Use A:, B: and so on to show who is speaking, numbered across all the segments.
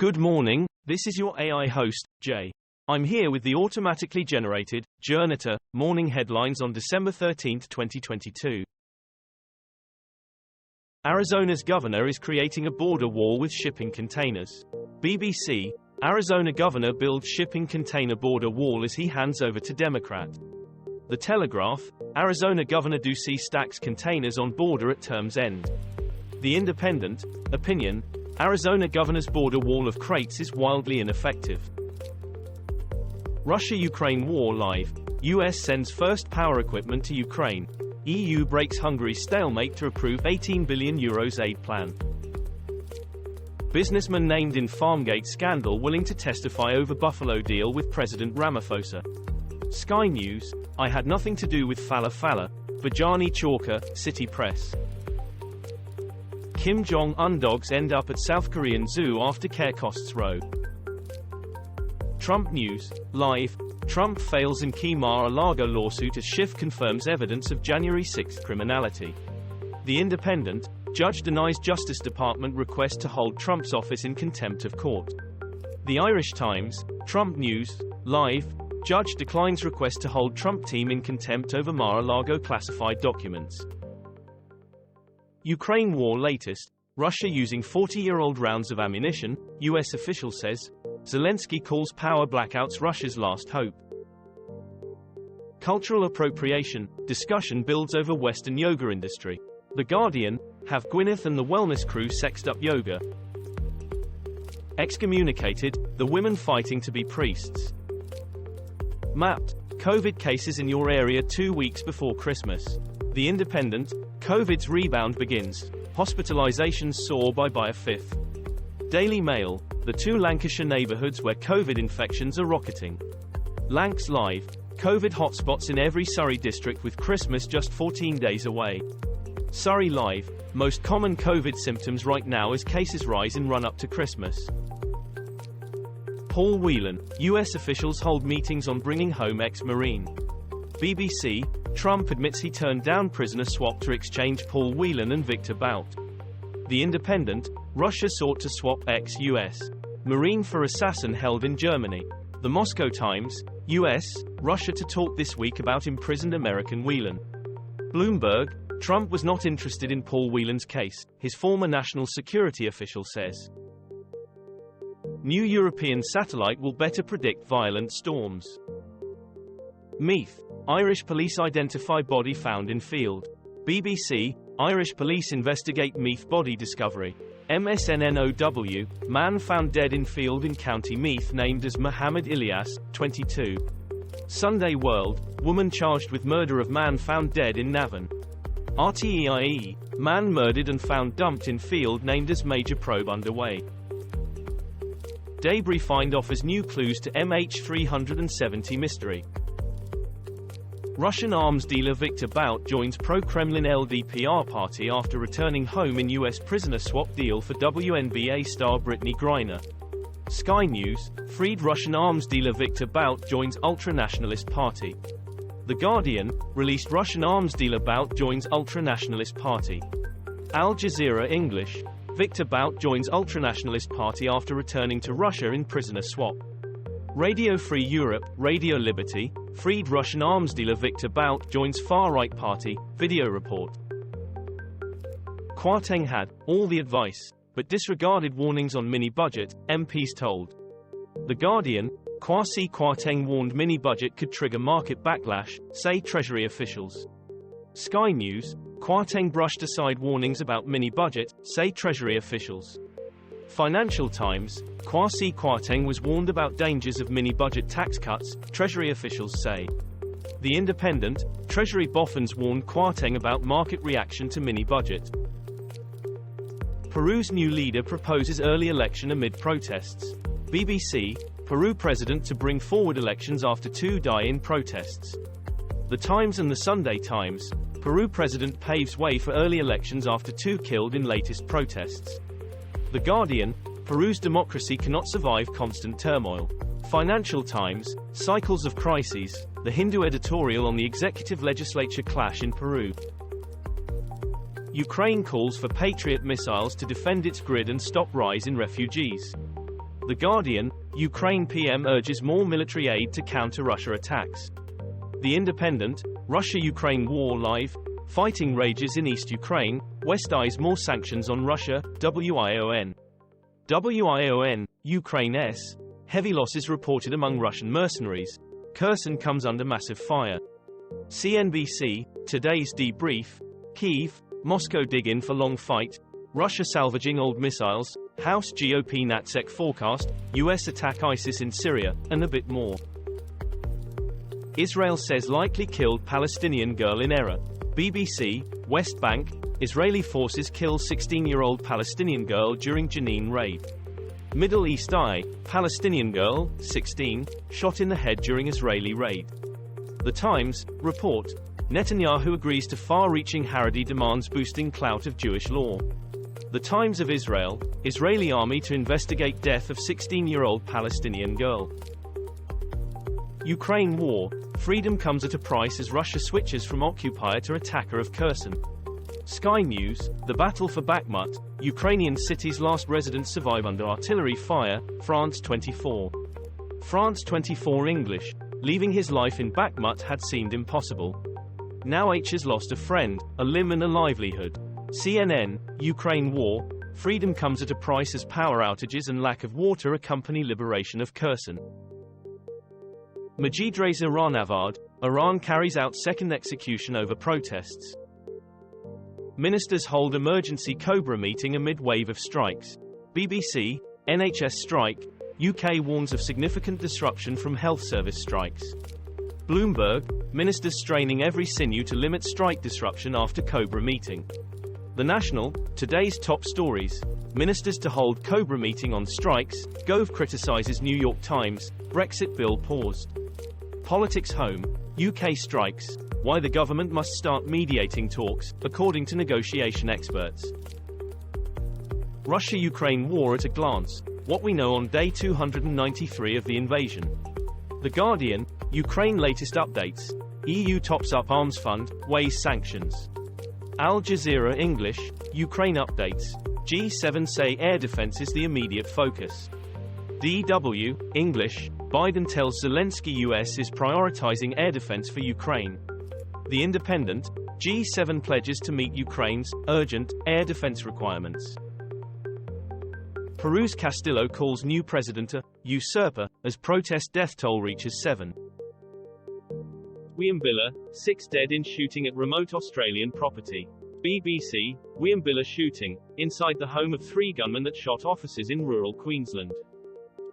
A: Good morning, this is your AI host, Jay. I'm here with the automatically generated, Journato, morning headlines on December 13, 2022. Arizona's governor is creating a border wall with shipping containers. BBC, Arizona governor builds shipping container border wall as he hands over to Democrat. The Telegraph, Arizona governor Ducey stacks containers on border at term's end. The Independent, opinion, Arizona governor's border wall of crates is wildly ineffective. Russia-Ukraine war live. US sends first power equipment to Ukraine. EU breaks Hungary's stalemate to approve €18 billion aid plan. Businessman named in Farmgate scandal willing to testify over Buffalo deal with President Ramaphosa. Sky News, I had nothing to do with Fala Fala. Bajani Chawka, City Press. Kim Jong-un dogs end up at South Korean zoo after care costs row. Trump News, live, Trump fails in key Mar-a-Lago lawsuit as Schiff confirms evidence of January 6 criminality. The Independent, judge denies Justice Department request to hold Trump's office in contempt of court. The Irish Times, Trump News, live, judge declines request to hold Trump team in contempt over Mar-a-Lago classified documents. Ukraine war latest, Russia using 40-year-old rounds of ammunition, US official says. Zelensky calls power blackouts Russia's last hope. Cultural appropriation, discussion builds over Western yoga industry. The Guardian, have Gwyneth and the wellness crew sexed up yoga. Excommunicated, the women fighting to be priests. Mapped, COVID cases in your area 2 weeks before Christmas. The Independent, COVID's rebound begins. Hospitalizations soar by a fifth. Daily Mail, the two Lancashire neighbourhoods where COVID infections are rocketing. Lancs Live, COVID hotspots in every Surrey district with Christmas just 14 days away. Surrey Live, most common COVID symptoms right now as cases rise in run-up to Christmas. Paul Whelan, US officials hold meetings on bringing home ex-Marine. BBC, Trump admits he turned down prisoner swap to exchange Paul Whelan and Victor Bout. The Independent, Russia sought to swap ex-US Marine for assassin held in Germany. The Moscow Times, US, Russia to talk this week about imprisoned American Whelan. Bloomberg, Trump was not interested in Paul Whelan's case, his former national security official says. New European satellite will better predict violent storms. Meath, Irish police identify body found in field. BBC, Irish police investigate Meath body discovery. MSNNOW, man found dead in field in County Meath named as Mohammed Ilyas, 22. Sunday World, woman charged with murder of man found dead in Navan. RTEIE, man murdered and found dumped in field named as major probe underway. Debris find offers new clues to MH370 mystery. Russian arms dealer Victor Bout joins pro-Kremlin LDPR party after returning home in US prisoner swap deal for WNBA star Brittany Griner. Sky News, freed Russian arms dealer Victor Bout joins ultra-nationalist party. The Guardian, released Russian arms dealer Bout joins ultra-nationalist party. Al Jazeera English, Victor Bout joins ultra-nationalist party after returning to Russia in prisoner swap. Radio Free Europe, Radio Liberty, freed Russian arms dealer Victor Bout joins far-right party, video report. Kwarteng had all the advice, but disregarded warnings on mini-budget, MPs told. The Guardian, Kwasi Kwarteng warned mini-budget could trigger market backlash, say Treasury officials. Sky News, Kwarteng brushed aside warnings about mini-budget, say Treasury officials. Financial Times, Kwasi Kwarteng was warned about dangers of mini-budget tax cuts, Treasury officials say. The Independent, Treasury boffins warned Kwarteng about market reaction to mini-budget. Peru's new leader proposes early election amid protests. BBC, Peru president to bring forward elections after 2 die in protests. The Times and the Sunday Times, Peru president paves way for early elections after 2 killed in latest protests. The Guardian, Peru's democracy cannot survive constant turmoil. Financial Times, cycles of crises, the Hindu editorial on the executive legislature clash in Peru. Ukraine calls for Patriot missiles to defend its grid and stop rise in refugees. The Guardian, Ukraine PM urges more military aid to counter Russia attacks. The Independent, Russia-Ukraine war live, fighting rages in East Ukraine, West eyes more sanctions on Russia, WION. WION, Ukraine S. Heavy losses reported among Russian mercenaries. Kherson comes under massive fire. CNBC, today's debrief, Kyiv, Moscow dig in for long fight, Russia salvaging old missiles, House GOP NatSec forecast, US attack ISIS in Syria, and a bit more. Israel says likely killed Palestinian girl in error. BBC, West Bank, Israeli forces kill 16-year-old Palestinian girl during Jenin raid. Middle East Eye, Palestinian girl, 16, shot in the head during Israeli raid. The Times, report, Netanyahu agrees to far-reaching Haredi demands boosting clout of Jewish law. The Times of Israel, Israeli army to investigate death of 16-year-old Palestinian girl. Ukraine war, freedom comes at a price as Russia switches from occupier to attacker of Kherson. Sky News, the battle for Bakhmut, Ukrainian city's last residents survive under artillery fire, France 24. France 24 English, leaving his life in Bakhmut had seemed impossible. Now H has lost a friend, a limb and a livelihood. CNN, Ukraine war, freedom comes at a price as power outages and lack of water accompany liberation of Kherson. Majidreza Rahnavard, Iran carries out second execution over protests. Ministers hold emergency Cobra meeting amid wave of strikes. BBC, NHS strike, UK warns of significant disruption from health service strikes. Bloomberg, ministers straining every sinew to limit strike disruption after Cobra meeting. The National, today's top stories, ministers to hold Cobra meeting on strikes, Gove criticizes New York Times, Brexit bill paused. Politics Home, UK strikes, why the government must start mediating talks, according to negotiation experts. Russia-Ukraine war at a glance, what we know on day 293 of the invasion. The Guardian, Ukraine latest updates, EU tops up arms fund, weighs sanctions. Al Jazeera English, Ukraine updates, G7 say air defense is the immediate focus. DW, English, Biden tells Zelensky US is prioritizing air defense for Ukraine. The Independent, G7 pledges to meet Ukraine's urgent air defense requirements. Peru's Castillo calls new president a usurper as protest death toll reaches 7. Wieambilla, 6 dead in shooting at remote Australian property. BBC, Wieambilla shooting, inside the home of 3 gunmen that shot officers in rural Queensland.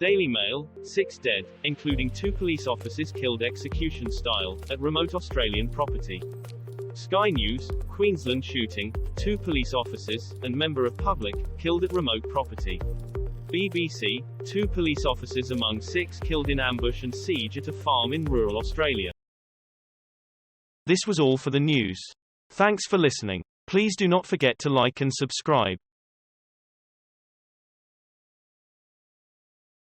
A: Daily Mail, 6 dead, including 2 police officers killed execution style, at remote Australian property. Sky News, Queensland shooting, 2 police officers, and member of public, killed at remote property. BBC, 2 police officers among 6 killed in ambush and siege at a farm in rural Australia. This was all for the news. Thanks for listening. Please do not forget to like and subscribe.